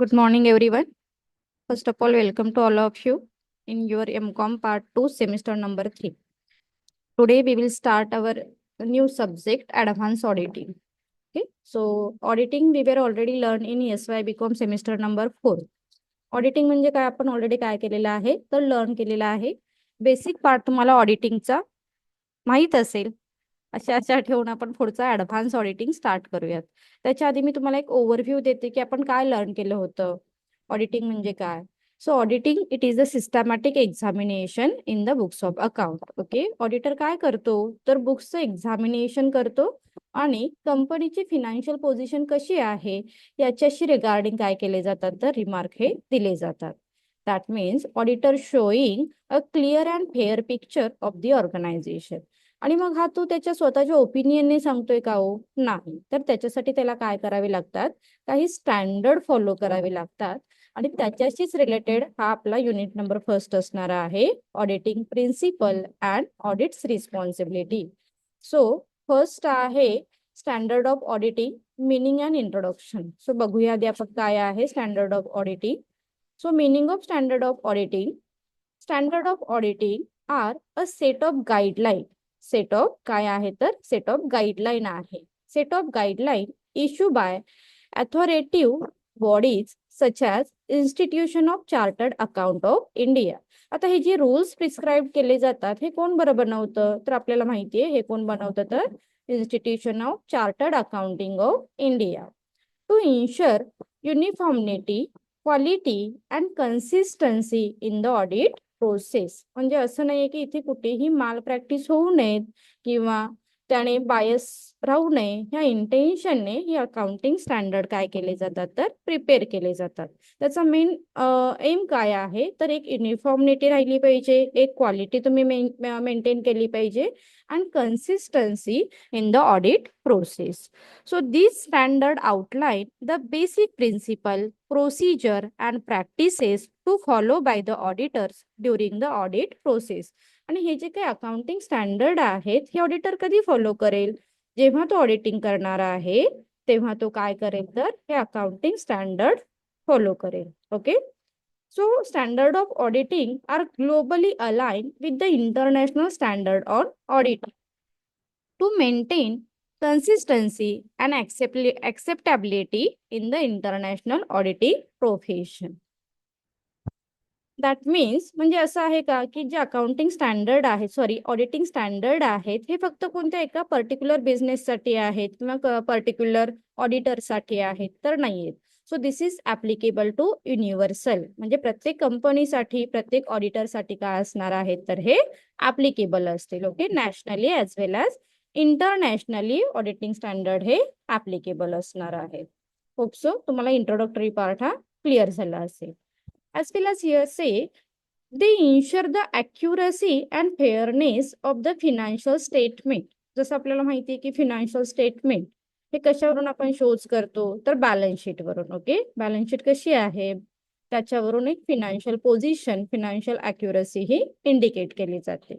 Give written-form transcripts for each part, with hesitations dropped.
Good morning, everyone. First of all, welcome to all of you in your MCOM Part 2, semester number 3. Today, we will start our new subject, Advanced Auditing. Okay, so auditing we were already learned in SY BCom semester number 4. Auditing म्हणजे काय आपण already काय केलेलं आहे तर learn केलेलं आहे. Basic part तुम्हाला ऑडिटिंगचा माहीत असेल. अशा ठेवून आपण पुढचा ऍडव्हान्स ऑडिटिंग स्टार्ट करूयात. त्याच्या आधी मी तुम्हाला एक ओव्हरव्ह्यू देते की आपण काय लर्न केलं होतं. ऑडिटिंग म्हणजे काय. So auditing it is a systematic examination in the books of account. Okay, auditor काय करतो तर बुक्सचं एक्झामिनेशन करतो आणि कंपनीची फिनान्शियल पोझिशन कशी आहे याच्याशी रिगार्डिंग काय केले जातात तर रिमार्क हे दिले जातात. That means auditor showing a clear and fair picture of the organisation. आणि मग हा तो त्याच्या स्वतःच्या ओपिनियनने सांगतोय का हो नाही, तर त्याच्यासाठी त्याला काय करावे लागतात, काही स्टँडर्ड फॉलो करावे लागतात. आणि त्याच्याशीच रिलेटेड हा आपला युनिट नंबर फर्स्ट असणार आहे, auditing principle and audits responsibility. So first आहे standard of auditing, meaning and introduction. So बघूया आधी आपण काय आहे standard of auditing. So meaning of standard of auditing. Standard of auditing are a set of guideline. Set of काय आहे तर set of guideline आहे. Set of guideline issue by authoritative bodies such as institution of chartered account of India. आता हे जे rules prescribe केले जातात हे कोण बरं बनवतं तर आपल्याला माहिती आहे हे कोण बनवतं तर institution of chartered accounting of India. To ensure uniformity, quality and consistency in the audit process. म्हणजे असं नाहीये की इथे कुठेही माल प्रॅक्टिस होऊ नयेत किंवा त्याने बायस राहू नये, ह्या इंटेन्शनने हे अकाउंटिंग स्टँडर्ड काय केले जातात तर प्रिपेअर केले जातात. त्याचा मेन एम काय आहे तर एक युनिफॉर्मिटी राहिली पाहिजे, एक क्वालिटी तुम्ही मेंटेन केली पाहिजे and consistency in the audit process. So these standard outline the basic principle, procedure and practices to follow by the auditors during the audit process. आणि हे जे काही अकाउंटिंग स्टँडर्ड आहेत हे ऑडिटर कधी फॉलो करेल, जेव्हा तो ऑडिटिंग करणार आहे तेव्हा तो काय करेल तर हे अकाउंटिंग स्टँडर्ड फॉलो करेल. Okay, so standard of auditing are globally aligned with the international standard on auditing to maintain consistency and acceptability in the international auditing profession. That means म्हणजे असं आहे का की जे अकाउंटिंग स्टँडर्ड आहेत sorry auditing standard आहेत हे फक्त कोणत्या एका पर्टिक्युलर बिझनेससाठी आहेत किंवा पर्टिक्युलर ऑडिटरसाठी आहेत तर नाहीयेत. So this is applicable to universal. म्हणजे प्रत्येक कंपनीसाठी प्रत्येक ऑडिटरसाठी काय असणार आहे तर हे ऍप्लिकेबल असतील. Okay, nationally as well as internationally auditing standard हे ऍप्लिकेबल असणार आहे. होप सो तुम्हाला इंट्रोडक्टरी पार्ट हा क्लिअर झाला असेल. As well as here say, they ensure the accuracy and fairness of the financial statement. जसं आपल्याला माहिती आहे की फिनान्शियल स्टेटमेंट हे कशावरून आपण शोज करतो तर बॅलन्स शीट वरून. ओके, बॅलन्स शीट कशी आहे त्याच्यावरून एक फिनान्शियल पोझिशन, फिनान्शियल अॅक्युरसी ही इंडिकेट केली जाते.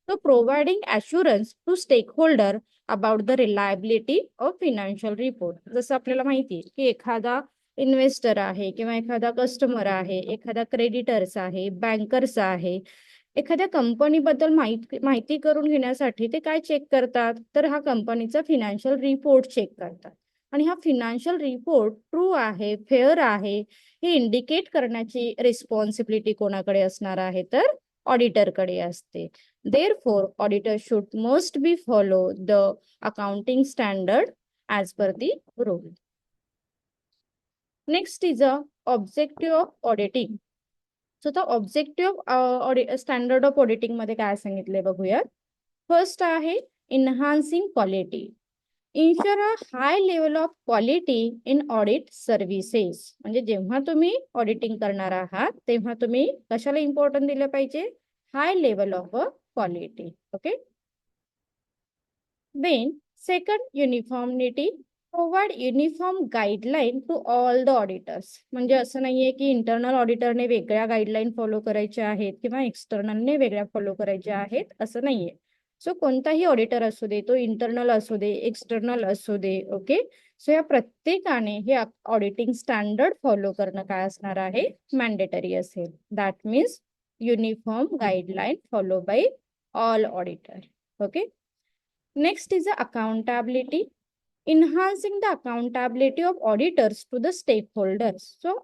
So providing assurance to stakeholder about the reliability of financial report. जसं आपल्याला माहिती आहे की एखादा इन्व्हेस्टर आहे किंवा एखादा कस्टमर आहे, एखादा क्रेडिटर्स आहे, बँकर्स आहे, एखाद्या कंपनीबद्दल माहिती करून घेण्यासाठी ते काय चेक करतात तर हा कंपनीचा फिनान्शियल रिपोर्ट चेक करतात. आणि हा फिनान्शियल रिपोर्ट ट्रू आहे, फेअर आहे हे इंडिकेट करण्याची रिस्पॉन्सिबिलिटी कोणाकडे असणार आहे तर ऑडिटरकडे असते. Therefore, auditor should must be follow the accounting standard as per the rule. Next is a objective of auditing. So the objective standard of auditing मध्ये काय सांगितले बघूयात. फर्स्ट आहे enhancing quality. Ensure a high level of quality in audit services. म्हणजे जेव्हा तुम्ही auditing करणार आहात तेव्हा तुम्ही कशाला इम्पॉर्टन्स दिलं पाहिजे, high level of quality. Okay, then second uniformity, provide uniform guideline to all the auditors. म्हणजे असं नाहीये की इंटरनल ऑडिटरने वेगळ्या गाईडलाईन फॉलो करायच्या आहेत किंवा एक्सटर्नलने वेगळ्या फॉलो करायच्या आहेत असं नाहीये. सो कोणताही ऑडिटर असू दे, तो इंटरनल असू दे, एक्सटर्नल असू दे. ओके, सो या प्रत्येकाने हे ऑडिटिंग स्टँडर्ड फॉलो करणं काय असणार आहे, मॅन्डेटरी असेल. That means uniform guideline follow by all auditor. Okay. Next is accountability. Enhancing the accountability of auditors to the stakeholders. So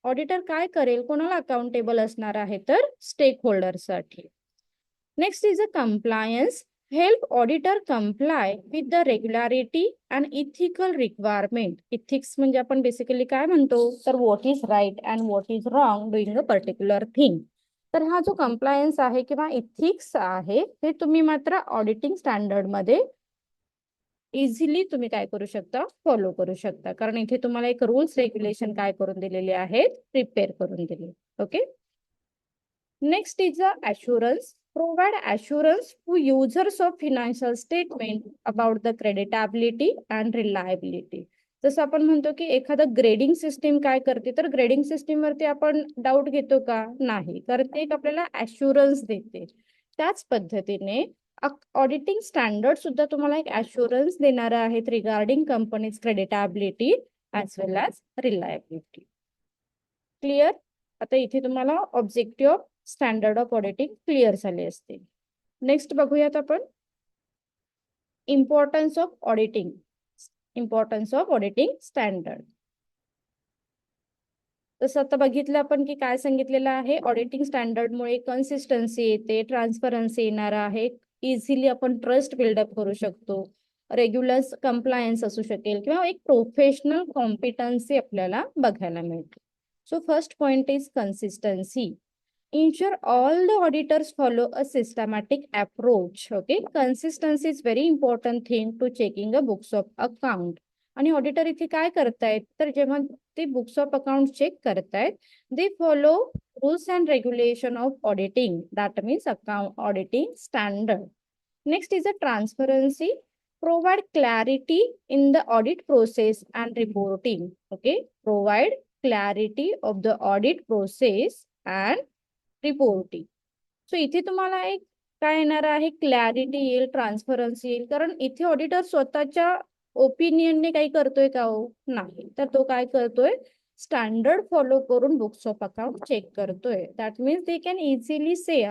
auditor काय करेल, कोणाला अकाउंटेबल असणार आहे, तर स्टेकहोल्डरसाठी. Next is a compliance. Help auditor comply with the regularity and ethical requirement. Ethics म्हणजे आपण basically काय म्हणतो, तर what is right and what is wrong doing a particular thing. तर हा जो कंप्लायन्स आहे किंवा इथिक्स आहे, हे तुम्ही मात्र ऑडिटिंग स्टँडर्ड मध्ये इझिली तुम्ही काय करू शकता, फॉलो करू शकता, कारण इथे तुम्हाला एक रूल्स रेग्युलेशन काय करून दिलेले आहेत, प्रिपेअर करून दिले. Okay. Next is assurance. Provide assurance to users of financial statement about the creditability and reliability. जसं आपण म्हणतो की एखादं ग्रेडिंग सिस्टीम काय करते, तर ग्रेडिंग सिस्टीम वरती आपण डाऊट घेतो का, नाही, कारण ते एक आपल्याला ॲश्युरन्स देते. त्याच पद्धतीने ऑडिटिंग स्टँडर्ड सुद्धा तुम्हाला एक ॲश्युरन्स देणार आहेत regarding companies creditability as well as reliability. Clear. आता इथे तुम्हाला objective standard of auditing clear झाले असते. नेक्स्ट बघूयात आपण importance of auditing. Importance of auditing standard. तसं आता बघितलं आपण की काय सांगितलेलं आहे, ऑडिटिंग स्टँडर्डमुळे कन्सिस्टन्सी येते, ट्रान्सपरन्सी येणार आहे, इझिली आपण ट्रस्ट बिल्डअप करू शकतो, रेग्युलर कंप्लायन्स असू शकेल किंवा एक प्रोफेशनल कॉम्पिटन्सी आपल्याला बघायला मिळते. So first point is consistency. Ensure all the auditors follow a systematic approach. Okay, consistency is very important thing to checking the books of account. आणि ऑडिटर इथे काय करतायत, तर जेव्हा ते बुक्स ऑफ अकाउंट चेक करतायत, they follow rules and regulation of auditing. That means account auditing standard. Next is a transparency. Provide clarity in the audit process and reporting. Okay, provide clarity of the audit process and reporting. So इथे तुम्हाला एक काय येणार आहे, clarity येईल, transparency येईल, कारण इथे ऑडिटर स्वतःच्या ओपिनियनने काही करतोय का, हो नाही, तर तो काय करतोय, स्टँडर्ड फॉलो करून बुक्स ऑफ अकाउंट चेक करतोय. That means they can easily say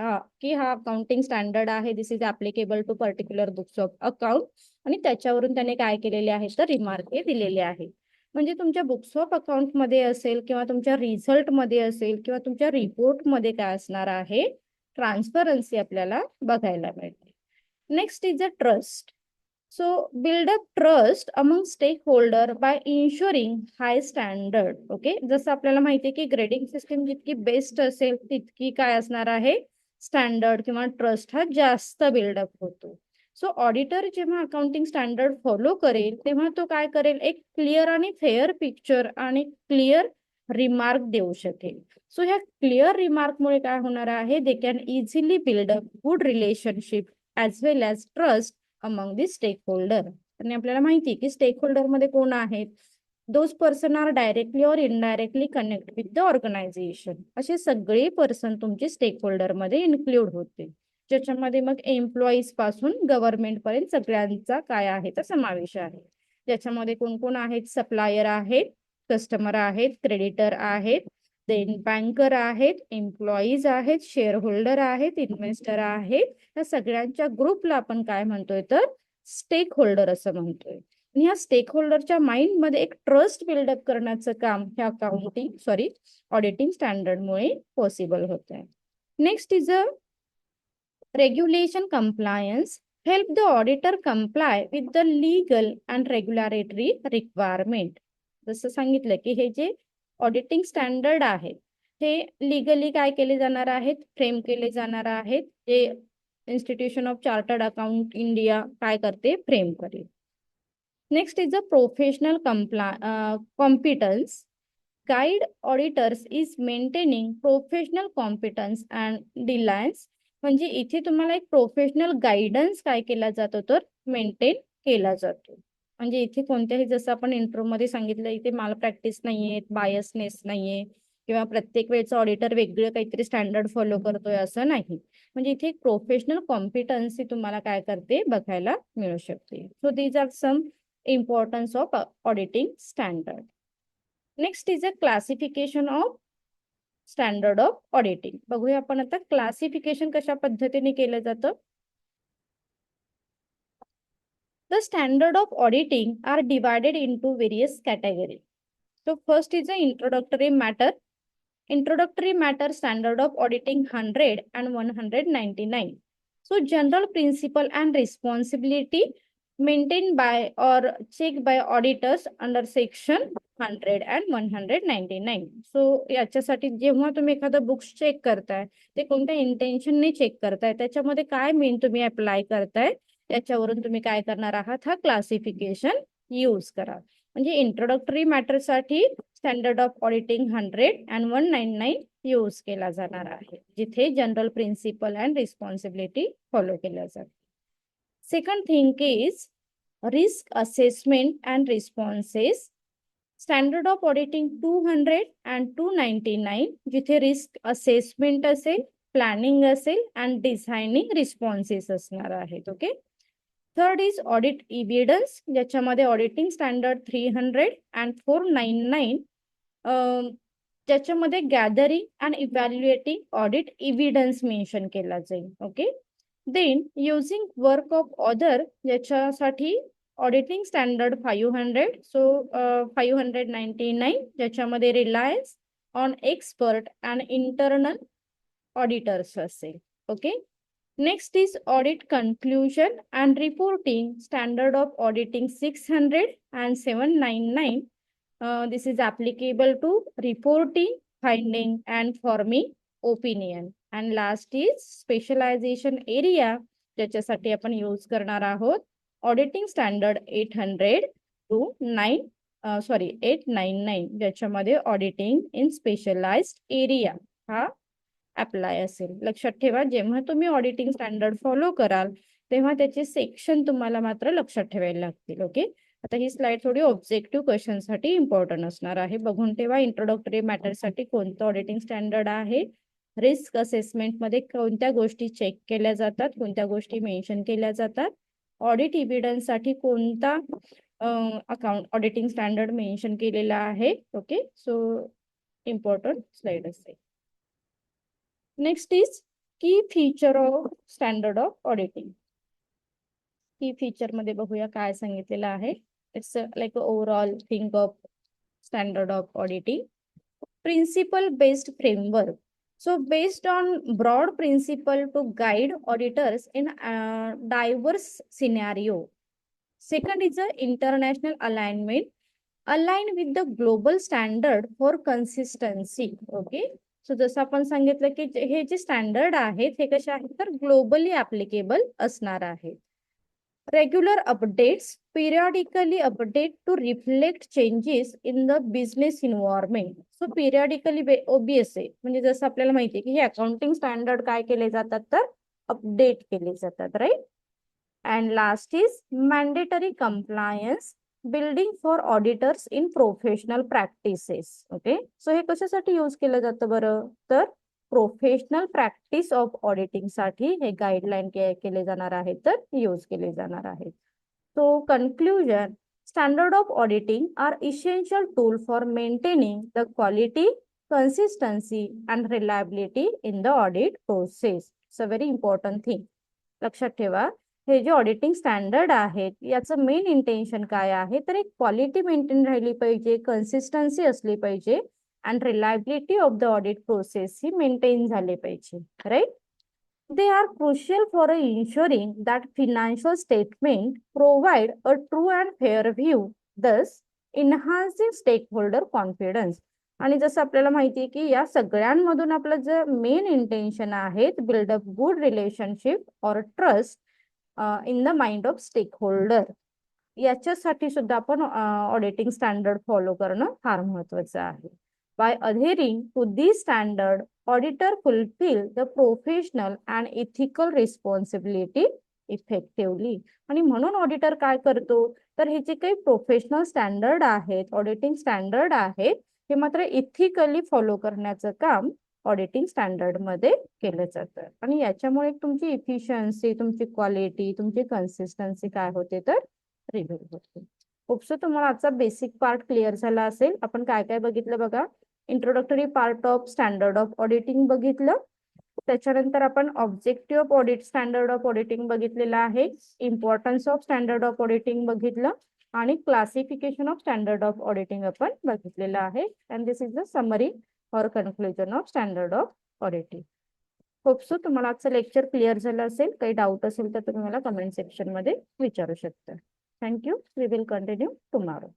की हा अकाउंटिंग स्टँडर्ड आहे, this is applicable to particular books of account, आणि त्याच्यावरून त्याने काय केलेले आहे, तर रिमार्क दिलेले आहे. म्हणजे तुमच्या बुक्स ऑफ अकाउंट मध्ये असेल किंवा तुमच्या रिझल्ट मध्ये असेल किंवा तुमच्या रिपोर्ट मध्ये काय असणार आहे, ट्रान्सपरन्सी आपल्याला बघायला मिळते. Next is a trust. So build up trust among stakeholder by ensuring high standard. Okay, जसं आपल्याला माहिती आहे की ग्रेडिंग सिस्टीम जितकी बेस्ट असेल तितकी काय असणार आहे, स्टँडर्ड किंवा ट्रस्ट हा जास्त बिल्डअप होतो. सो ऑडिटर जेव्हा अकाउंटिंग स्टँडर्ड फॉलो करेल तेव्हा तो काय करेल, एक क्लिअर आणि फेअर पिक्चर आणि क्लिअर रिमार्क देऊ शकेल. सो ह्या क्लिअर रिमार्कमुळे काय होणार आहे, they can easily build up good relationship as well as trust among the stakeholder. आणि आपल्याला माहिती आहे की स्टेक होल्डर मध्ये कोण आहेत, दोज पर्सन आर डायरेक्टली और indirectly connect with the organisation. असे सगळे पर्सन तुमचे स्टेक होल्डर मध्ये इन्क्लूड होते, ज्याच्यामध्ये मग एम्प्लॉईज पासून गव्हर्नमेंट पर्यंत सगळ्यांचा काय आहे तर समावेश आहे. ज्याच्यामध्ये कोण कोण आहेत, सप्लायर आहेत, कस्टमर आहेत, क्रेडिटर आहेत, देन बँकर आहेत, एम्प्लॉईज आहेत, शेअर होल्डर आहेत, इन्व्हेस्टर आहेत. या सगळ्यांच्या ग्रुपला आपण काय म्हणतोय, तर स्टेक होल्डर असं म्हणतोय. आणि ह्या स्टेक होल्डरच्या माइंड मध्ये एक ट्रस्ट बिल्डअप करण्याचं काम ह्या ऑडिटिंग स्टँडर्डमुळे पॉसिबल होत आहे. Next is a regulation compliance. Help the auditor comply with the legal and regulatory requirement. जसं सांगितलं की हे जे ऑडिटिंग स्टँडर्ड आहेत हे लिगली काय केले जाणार आहेत, फ्रेम केले जाणार आहेत, जे institution of chartered account India काय करते, फ्रेम करेल. Next is a professional competence. Guide auditors is maintaining professional competence and reliance. म्हणजे इथे तुम्हाला एक प्रोफेशनल गायडन्स काय केला जातो, तर मेंटेन केला जातो. म्हणजे इथे कोणत्याही, जसं आपण इंट्रो मध्ये सांगितलं, इथे माल प्रॅक्टिस नाहीये, बायसनेस नाहीये किंवा प्रत्येक वेळेचं ऑडिटर वेगळं काहीतरी स्टँडर्ड फॉलो करतोय असं नाही. म्हणजे इथे एक प्रोफेशनल कॉम्पिटन्सी तुम्हाला काय करते, बघायला मिळू शकते. So these are some importance of auditing standard. Next is a classification of standard of auditing. बघूया आपण आता क्लासिफिकेशन कशा पद्धतीने केलं जातं. The standard of auditing are divided into various categories. So first is the introductory matter. Introductory matter standard of auditing 100 and 199. So general principle and responsibility maintained by or checked by auditors under section 100 and 199. So याच्यासाठी जेव्हा तुम्ही एखादं books check करताय ते कोणत्या इंटेन्शनने check करताय, त्याच्यामध्ये काय मेन तुम्ही अप्लाय करताय, त्याच्यावरून तुम्ही काय करणार आहात, हा क्लासिफिकेशन यूज करा. म्हणजे इंट्रोडक्टरी मॅटर साठी standard of auditing 100 and 199 use केला जाणार आहे, जिथे general principle and responsibility follow केल्या जातात. Second thing is risk assessment and responses. Standard of auditing 200 and 299, जिथे रिस्क असेसमेंट असेल, प्लॅनिंग असेल अँड डिझायनिंग रिस्पॉन्सेस असणार आहेत. Okay. Third is audit evidence, ज्याच्यामध्ये ऑडिटिंग स्टँडर्ड 300 and 499, ज्याच्यामध्ये gathering and evaluating audit evidence mention केला जाईल. Okay. Then using work of other, ज्याच्यासाठी ऑडिटिंग स्टँडर्ड 500, सो 599, ज्याच्यामध्ये reliance on expert and internal auditors असेल. Okay. Next is audit conclusion and reporting, standard of auditing 600 and 799. This is applicable to reporting, finding and forming opinion. And last is specialization area, ज्याच्यासाठी आपण use करणार आहोत auditing standard 800 to 899, ज्याच्यामध्ये auditing in specialised area हा apply असेल. लक्षात ठेवा, जेव्हा तुम्ही ऑडिटिंग स्टँडर्ड फॉलो कराल तेव्हा त्याचे सेक्शन तुम्हाला मात्र लक्षात ठेवायला लागतील. ओके. आता ही स्लाइड थोडी ऑब्जेक्टिव्ह क्वेश्चन साठी इम्पॉर्टंट असणार आहे, बघून ठेवा. इंट्रोडक्टरी मॅटर साठी कोणतं ऑडिटिंग स्टँडर्ड आहे, रिस्क असेसमेंट मध्ये कोणत्या गोष्टी चेक केल्या जातात, कोणत्या गोष्टी मेन्शन केल्या जातात, ऑडिट इव्हिडन्स साठी कोणता अकाउंट ऑडिटिंग स्टँडर्ड मेन्शन केलेला आहे. ओके. सो इम्पॉर्टंट स्लाइड असेल. Next is key feature of standard of auditing. Key feature मध्ये बघूया काय सांगितलेलं आहे. It's like overall think of standard of auditing. Principle based framework. So based on broad principle to guide auditors in diverse scenario. Second is the international alignment, align with the global standard for consistency. Okay. So जसं आपण सांगितलं की हे जे standard आहेत हे कसे आहेत तर ग्लोबली ऍप्लिकेबल असणार आहेत. Regular updates, periodically update to reflect changes in the business environment. So periodically OBSA म्हणजे जसं आपल्याला माहिती आहे की हे अकाउंटिंग स्टँडर्ड काय केले जातात तर अपडेट केले जातात, right. And last is mandatory compliance, building for auditors in professional practices. Okay. So हे कशासाठी यूज केलं जातं बरं तर प्रोफेशनल प्रॅक्टिस ऑफ ऑडिटिंग साठी हे गाईडलाईन केले जाणार आहेत तर यूज केले जाणार आहेत. So conclusion, standard of auditing are essential tool for maintaining the quality, consistency and reliability in the audit process. It's a very important thing. लक्षात ठेवा, हे जे ऑडिटिंग स्टँडर्ड आहेत याचं मेन इंटेन्शन काय आहे तर एक क्वालिटी मेंटेन राहिली पाहिजे, कन्सिस्टन्सी असली पाहिजे and reliability of the audit process ही मेंटेन झाली पाहिजे, right. They are crucial for ensuring that financial statement provide a true and fair view, thus enhancing stake holder confidence. आणि जसं आपल्याला माहिती आहे की या सगळ्यांमधून आपलं जे मेन इंटेन्शन आहे build up good relationship or trust in the mind of stakeholder, याच्यासाठी सुद्धा आपण ऑडिटिंग स्टँडर्ड फॉलो करणं फार महत्वाचं आहे. By adhering to this standard, auditor fulfil the professional and ethical responsibility effectively. आणि म्हणून ऑडिटर काय करतो तर हे जे काही प्रोफेशनल स्टँडर्ड आहेत, ऑडिटिंग स्टँडर्ड आहेत, हे मात्र इथिकली फॉलो करण्याचं काम ऑडिटिंग स्टँडर्ड मध्ये केलं जातं. आणि याच्यामुळे तुमची इफिशियन्सी, तुमची क्वालिटी, तुमची कन्सिस्टन्सी काय होते तर रिव्ह्यू होते. होपसो तुम्हाला आजचा बेसिक पार्ट क्लिअर झाला असेल. आपण काय काय बघितलं बघा. Introductory part of standard of auditing बघितलं. त्याच्यानंतर आपण objective of audit standard of auditing बघितलेलं आहे. Importance of standard of auditing बघितलं आणि classification of standard of auditing आपण बघितलेलं आहे. And this is the summary और conclusion of standard of auditing. Hope so तुम्हाला आजचं लेक्चर क्लिअर झालं असेल. काही डाऊट असेल तर तुम्ही मला कमेंट सेक्शन मध्ये विचारू शकता. Thank you. We will continue tomorrow.